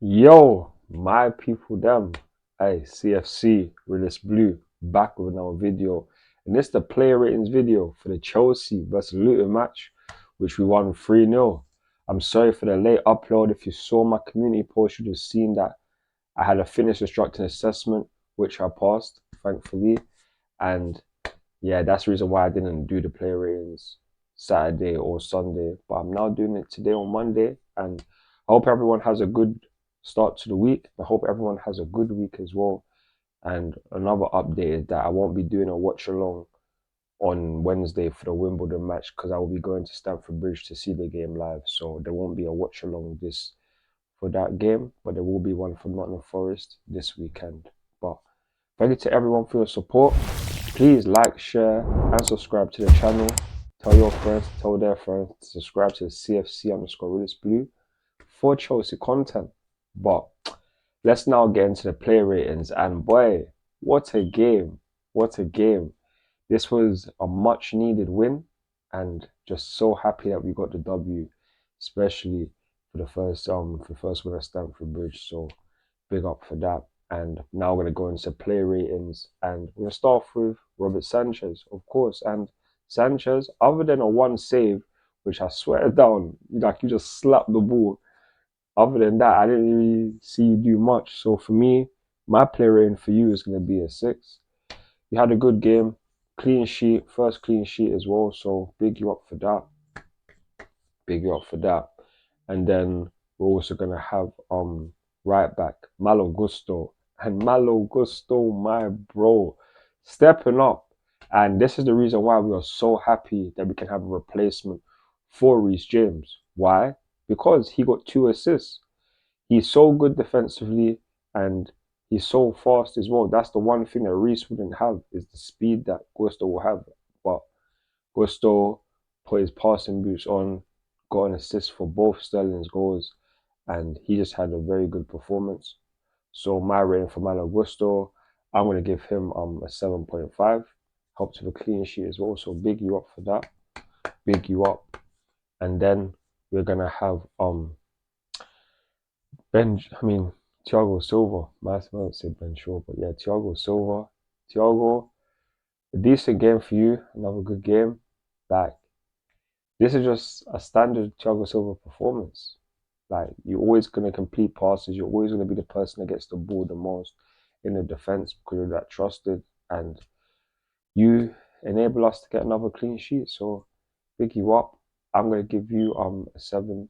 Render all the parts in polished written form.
Yo, my people, them. Hey, CFC, Realist Blue, back with another video. And this is the player ratings video for the Chelsea versus Luton match, which we won 3-0. I'm sorry for the late upload. If you saw my community post, you'd have seen that I had a finished instructing assessment, which I passed, thankfully. And yeah, that's the reason why I didn't do the player ratings Saturday or Sunday. But I'm now doing it today on Monday. And I hope everyone has a good start to the week. I hope everyone has a good week as well. And another update is that I won't be doing a watch along on Wednesday for the Wimbledon match because I will be going to Stamford Bridge to see the game live. So there won't be a watch along this for that game, but there will be one for Nottingham Forest this weekend. But thank you to everyone for your support. Please like, share, and subscribe to the channel. Tell your friends, tell their friends to subscribe to the CFC_Realist Blue for Chelsea content. But let's now get into the player ratings. And boy, what a game! What a game! This was a much needed win, and just so happy that we got the W, especially for the first win at Stamford Bridge. So big up for that. And now we're going to go into player ratings. And we're going to start off with Robert Sanchez, of course. And Sanchez, other than a one save, which I swear down, like you just slapped the ball. Other than that, I didn't really see you do much. So for me, my player rating for you is going to be a 6. You had a good game, clean sheet, first clean sheet as well. So big you up for that. Big you up for that. And then we're also going to have right back, Malo Gusto. And Malo Gusto, my bro, stepping up. And this is the reason why we are so happy that we can have a replacement for Reece James. Why? Because he got 2 assists. He's so good defensively and he's so fast as well. That's the one thing that Reece wouldn't have is the speed that Gusto will have. But Gusto put his passing boots on, got an assist for both Sterling's goals, and he just had a very good performance. So my rating for Malo Gusto, I'm gonna give him a 7.5. Helped with a clean sheet as well. So big you up for that. Big you up. And then we're gonna have Thiago Silva. I might say Ben Shaw, but yeah, Thiago Silva. Thiago, a decent game for you. Another good game. Like, this is just a standard Thiago Silva performance. Like, you're always going to complete passes. You're always going to be the person that gets the ball the most in the defense because you're that trusted. And you enable us to get another clean sheet. So, big you up. I'm going to give you a 7.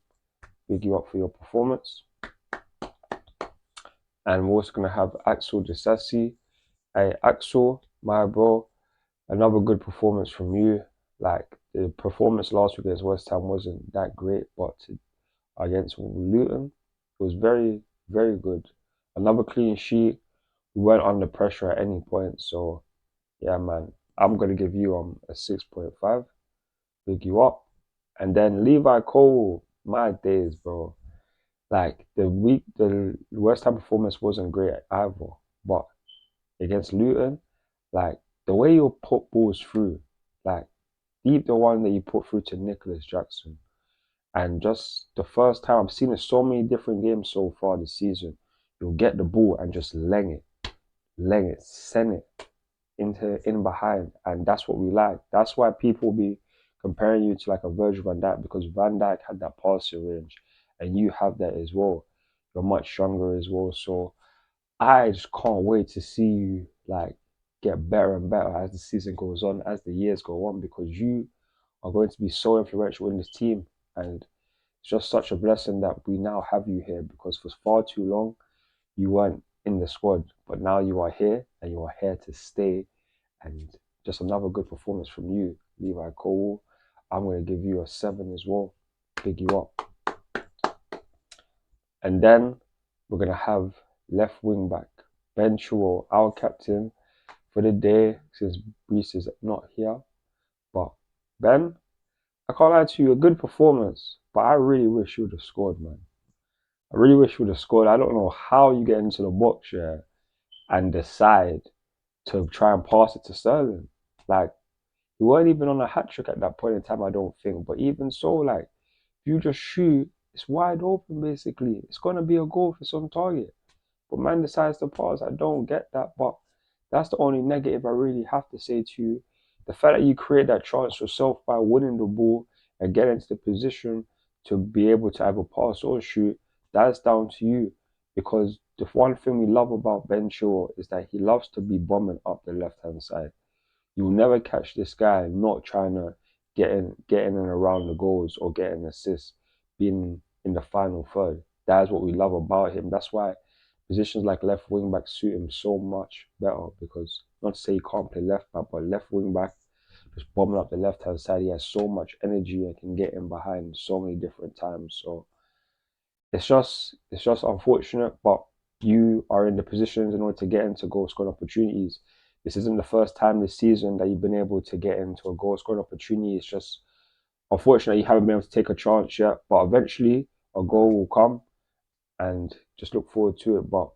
Big you up for your performance. And we're also going to have Axel Disasi. Hey, Axel, my bro, another good performance from you. Like, the performance last week against West Ham wasn't that great, but against Luton, it was very, very good. Another clean sheet. We weren't under pressure at any point. So, yeah, man, I'm going to give you a 6.5. Big you up. And then Levi Colwill, my days, bro. Like, the West Ham performance wasn't great either, but against Luton, like the way you put balls through, like deep the one that you put through to Nicolas Jackson, and just the first time I've seen it so many different games so far this season, you'll get the ball and just leng it, send it in behind, and that's what we like. That's why people be comparing you to like a Virgil van Dijk because Van Dijk had that passing range, and you have that as well. You're much younger as well, so I just can't wait to see you like get better and better as the season goes on, as the years go on, because you are going to be so influential in this team. And it's just such a blessing that we now have you here because for far too long you weren't in the squad, but now you are here and you are here to stay. And just another good performance from you, Levi Colwill. I'm going to give you a 7 as well. Big you up. And then we're going to have left wing back Ben Chilwell, our captain for the day since Reece is not here. But Ben, I can't lie to you, a good performance. But I really wish you would have scored, man. I really wish you would have scored. I don't know how you get into the box here and decide to try and pass it to Sterling. Like, you weren't even on a hat trick at that point in time, I don't think. But even so, like, you just shoot it's wide open basically. It's gonna be a goal if it's on target. But man decides to pass. I don't get that. But that's the only negative I really have to say to you. The fact that you create that chance yourself by winning the ball and get into the position to be able to either pass or shoot, that's down to you. Because the one thing we love about Ben Chilwell is that he loves to be bombing up the left hand side. You'll never catch this guy not trying to get in and around the goals or get an assist, being in the final third. That's what we love about him. That's why positions like left wing back suit him so much better, because not to say he can't play left back, but left wing back, just bombing up the left hand side, he has so much energy and can get in behind so many different times. So it's just unfortunate, but you are in the positions in order to get into goal scoring opportunities. This isn't the first time this season that you've been able to get into a goal scoring opportunity. It's just unfortunate you haven't been able to take a chance yet, but eventually a goal will come, and just look forward to it. But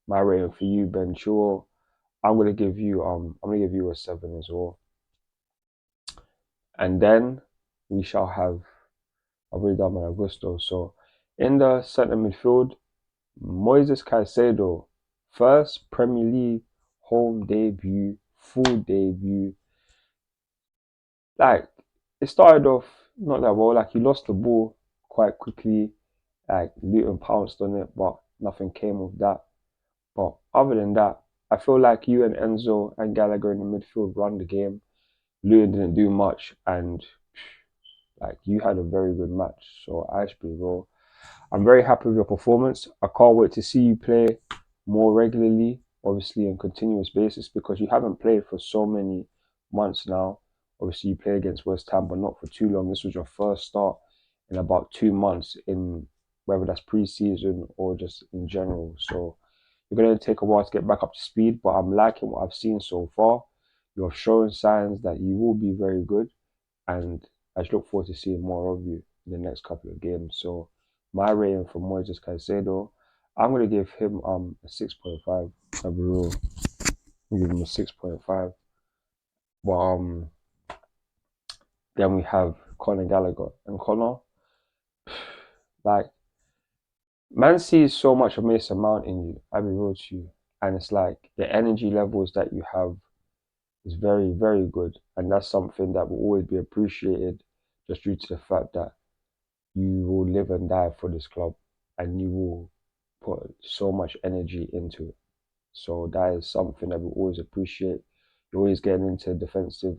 my rating for you, Ben Chilwell, I'm gonna give you a 7 as well. And then we shall have I've already done Malo Gusto. So in the centre midfield, Moises Caicedo, first Premier League home debut, full debut. Like, it started off not that well. Like, he lost the ball quite quickly. Like, Luton pounced on it, but nothing came of that. But other than that, I feel like you and Enzo and Gallagher in the midfield run the game. Luton didn't do much, and like, you had a very good match. So I should be real. I'm very happy with your performance. I can't wait to see you play more regularly, obviously on continuous basis, because you haven't played for so many months now. Obviously, you played against West Ham, but not for too long. This was your first start in about 2 months, in whether that's pre-season or just in general. So you're going to take a while to get back up to speed, but I'm liking what I've seen so far. You're showing signs that you will be very good, and I just look forward to seeing more of you in the next couple of games. So my rating for Moises Caicedo, I'm gonna give him a 6.5. Overall, I'm gonna give him a 6.5. But then we have Conor Gallagher, and Conor, like, man sees so much of Mason Mount in you. I'll be real to you, and it's like the energy levels that you have is very, very good, and that's something that will always be appreciated, just due to the fact that you will live and die for this club, and you will put so much energy into it. So that is something that we always appreciate. You're always getting into defensive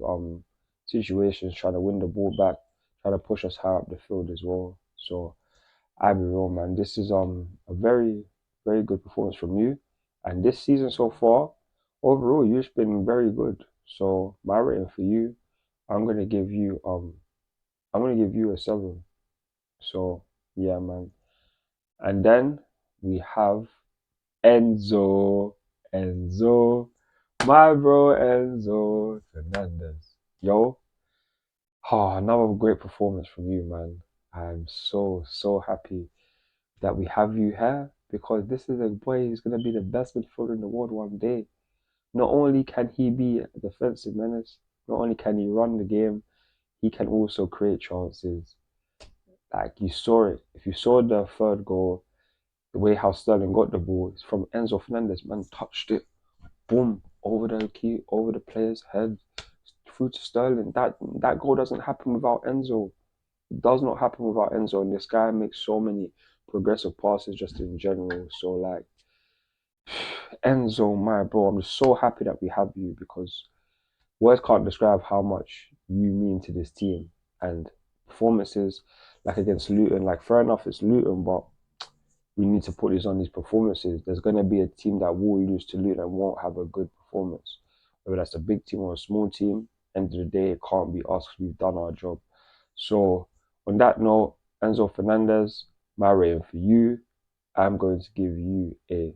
situations, trying to win the ball back, trying to push us high up the field as well. So I be real, man. This is a very, very good performance from you. And this season so far, overall, you've been very good. So my rating for you, I'm gonna give you a 7. So yeah, man. And then we have Enzo, Enzo, my bro Enzo Fernandez. Yo, another great performance from you, man. I'm so happy that we have you here, because this is a boy who's gonna be the best midfielder in the world one day. Not only can he be a defensive menace, not only can he run the game, he can also create chances. Like, you saw it. If you saw the third goal, the way how Sterling got the ball, it's from Enzo Fernandez. Man touched it, boom, over the player's head, through to Sterling. That goal doesn't happen without Enzo. It does not happen without Enzo. And this guy makes so many progressive passes just in general. So like, Enzo, my bro, I'm just so happy that we have you, because words can't describe how much you mean to this team. And performances like against Luton, like, fair enough, it's Luton, but we need to put this on these performances. There's going to be a team that will lose to Luton and won't have a good performance. Whether that's a big team or a small team, end of the day, it can't be us. We've done our job. So on that note, Enzo Fernandez, my rating for you, I'm going to give you a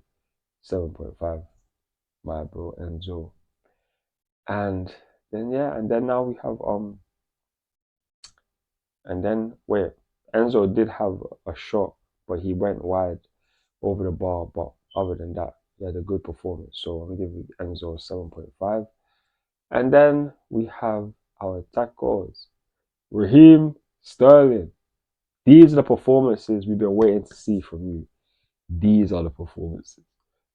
7.5, my bro Enzo. And then now we have and then wait, Enzo did have a shot, but he went wide over the bar. But other than that, he had a good performance. So I'm giving Enzo 7.5. And then we have our attack goals. Raheem Sterling. These are the performances we've been waiting to see from you. These are the performances.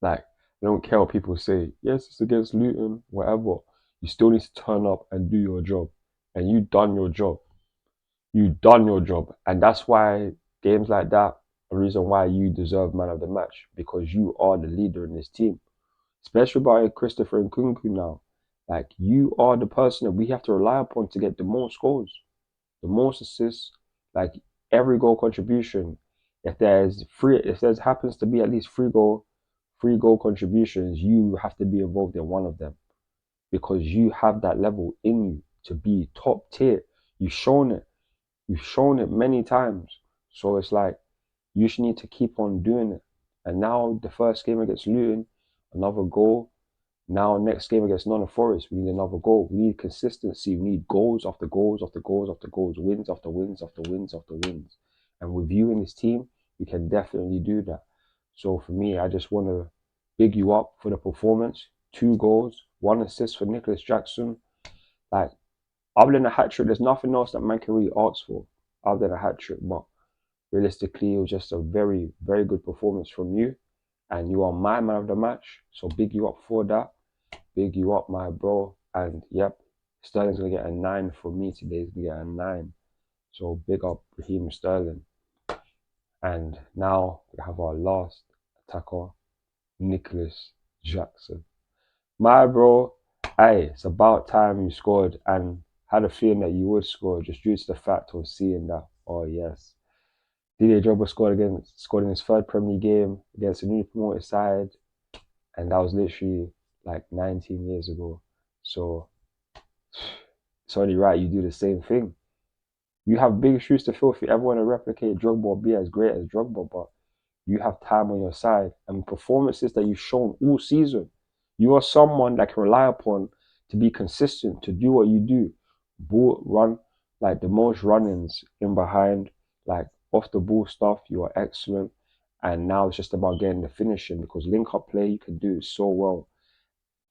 Like, I don't care what people say. Yes, it's against Luton, whatever. You still need to turn up and do your job. And you done your job. You done your job. And that's why games like that are the reason why you deserve man of the match. Because you are the leader in this team. Especially by Christopher Nkunku now. Like, you are the person that we have to rely upon to get the most goals, the most assists, like every goal contribution. If there happens to be at least three goal contributions, you have to be involved in one of them because you have that level in you to be top tier. You've shown it. You've shown it many times. So it's like you should need to keep on doing it. And now the first game against Luton, another goal. Now, next game against Nottingham Forest, we need another goal. We need consistency. We need goals after goals after goals after goals, wins after wins after wins after wins. And with you in this team, we can definitely do that. So for me, I just want to big you up for the performance. 2 goals, 1 assist for Nicolas Jackson. Like, other than a hat trick, there's nothing else that man can really ask for other than a hat trick. But realistically, it was just a very, very good performance from you. And you are my man of the match. So big you up for that. Big you up, my bro. And yep, Sterling's gonna get a 9 for me today. He's gonna get a 9. So big up Raheem Sterling. And now we have our last attacker, Nicolas Jackson. My bro, hey, it's about time you scored, and had a feeling that you would score just due to the fact of seeing that. Oh yes. Didier Drogba scored in his 3rd Premier League game against a newly promoted side, and that was literally like 19 years ago. So it's only right you do the same thing. You have big shoes to fill if you ever want to replicate Drogba or be as great as Drogba, but you have time on your side and performances that you've shown all season. You are someone that can rely upon to be consistent, to do what you do. Ball run, like the most run-ins in behind, like off the ball stuff, you are excellent. And now it's just about getting the finishing because link-up play, you can do it so well.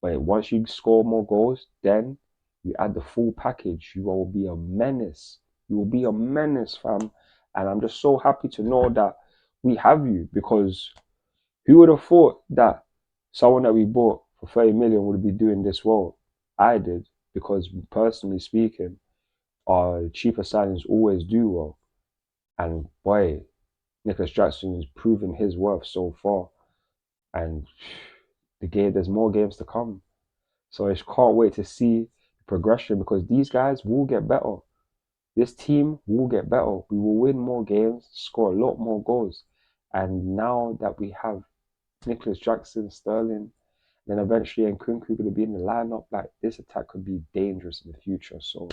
But once you score more goals, then you add the full package. You will be a menace. You will be a menace, fam. And I'm just so happy to know that we have you because who would have thought that someone that we bought for 30 million would be doing this well? I did because personally speaking, our cheaper signings always do well. And boy, Nicolas Jackson has proven his worth so far. And there's more games to come. So I just can't wait to see the progression because these guys will get better. This team will get better. We will win more games, score a lot more goals. And now that we have Nicolas Jackson, Sterling, then eventually Nkunku going to be in the lineup, like this attack could be dangerous in the future. So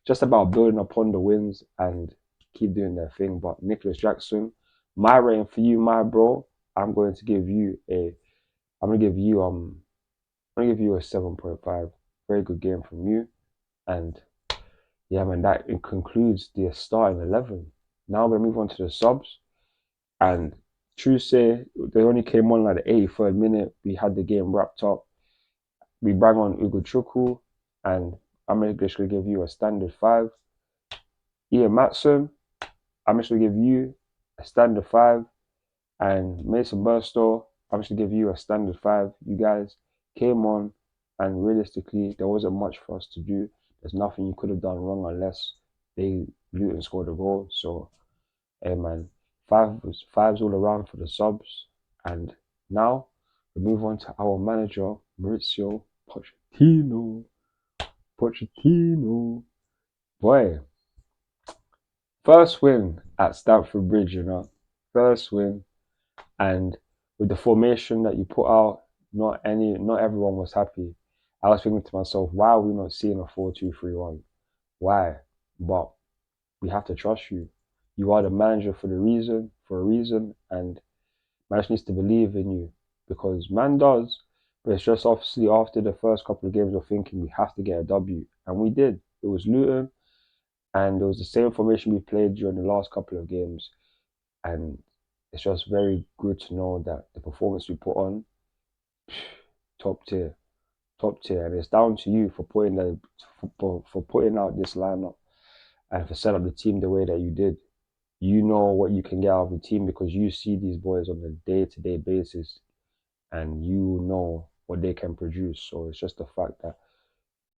just about building upon the wins and keep doing their thing. But Nicolas Jackson, my rating for you, my bro, I'm going to give you I'm gonna give you a 7.5. Very good game from you. And yeah, man, that it concludes the starting 11. Now we're gonna move on to the subs. And true say, they only came on like the 83rd minute. We had the game wrapped up. We bring on Ugo and I'm just gonna give you a standard 5. Ian Matson, I'm just gonna give you a standard 5. And Mason Burstow, I'm just gonna give you a standard 5. You guys came on, and realistically, there wasn't much for us to do. There's nothing you could have done wrong unless Luton scored a goal. So, hey man, fives all around for the subs. And now we move on to our manager, Mauricio Pochettino. Pochettino, boy, first win at Stamford Bridge, first win. And with the formation that you put out, not everyone was happy. I was thinking to myself, why are we not seeing a 4-2-3-1? Why? But we have to trust you. You are the manager for a reason, and man just needs to believe in you because man does. But it's just obviously after the first couple of games, we're thinking we have to get a W, and we did. It was Luton, and it was the same formation we played during the last couple of games, and it's just very good to know that the performance we put on, top tier, and it's down to you for putting out this lineup and for setting up the team the way that you did. you know what you can get out of the team because you see these boys on a day-to-day basis and you know what they can produce. So it's just the fact that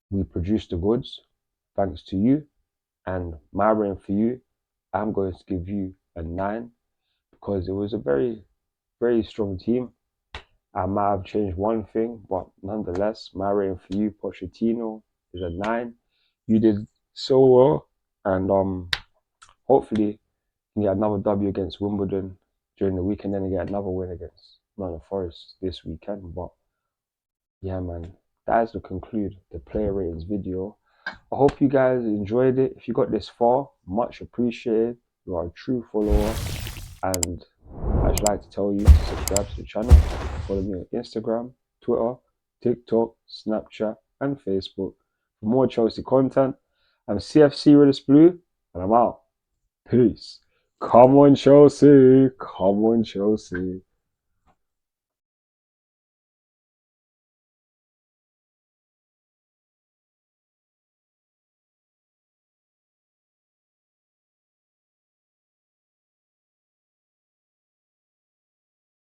we produce the goods thanks to you. And my rating for you, I'm going to give you a 9 because it was a very, very strong team. I might have changed one thing, but nonetheless, my rating for you, Pochettino, is a 9. You did so well, and hopefully you can get another W against Wimbledon during the weekend, then you get another win against Nottingham Forest this weekend. But yeah, man, that is to conclude the player ratings video. I hope you guys enjoyed it. If you got this far, much appreciated. You are a true follower, and I'd like to tell you to subscribe to the channel. Follow me on Instagram, Twitter, TikTok, Snapchat, and Facebook for more Chelsea content. I'm CFC Redis Blue, and I'm out. Peace. Come on, Chelsea. Come on, Chelsea.